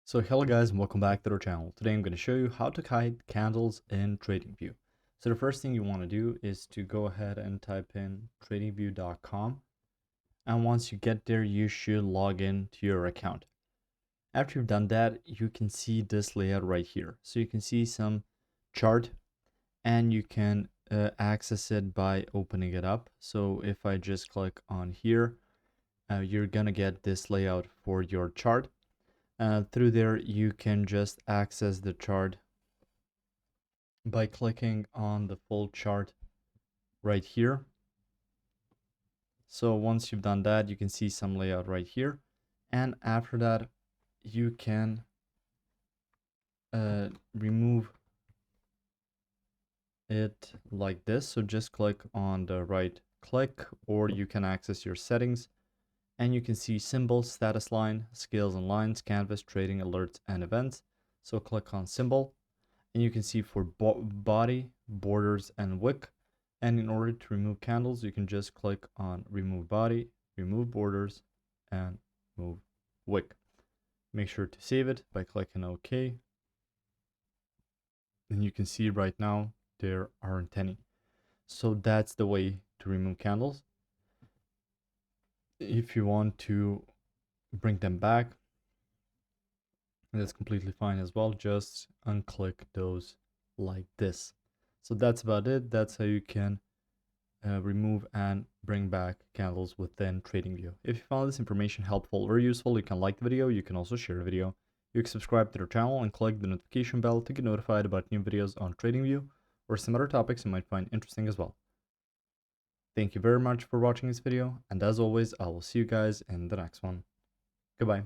So hello guys and welcome back to our channel. Today I'm going to show you how to hide candles in TradingView. So the first thing you want to do is to go ahead and type in tradingview.com, and once you get there you should log in to your account. After you've done that, you can see this layout right here. So you can see some chart and you can access it by opening it up. So if I just click on here, you're gonna get this layout for your chart. Through there you can just access the chart by clicking on the full chart right here. So once you've done that, you can see some layout right here, and after that you can remove it like this. So just click on the right click, or you can access your settings and you can see symbols, status line, scales and lines, canvas, trading alerts and events. So click on symbol and you can see for body, borders and wick. And in order to remove candles, you can just click on remove body, remove borders and move wick. Make sure to save it by clicking OK. And you can see right now there aren't any. So that's the way to remove candles. If you want to bring them back, that's completely fine as well. Just unclick those like this. So that's about it. That's how you can remove and bring back candles within TradingView. If you found this information helpful or useful, you can like the video. You can also share the video. You can subscribe to the channel and click the notification bell to get notified about new videos on TradingView or some other topics you might find interesting as well. Thank you very much for watching this video, and as always, I will see you guys in the next one. Goodbye.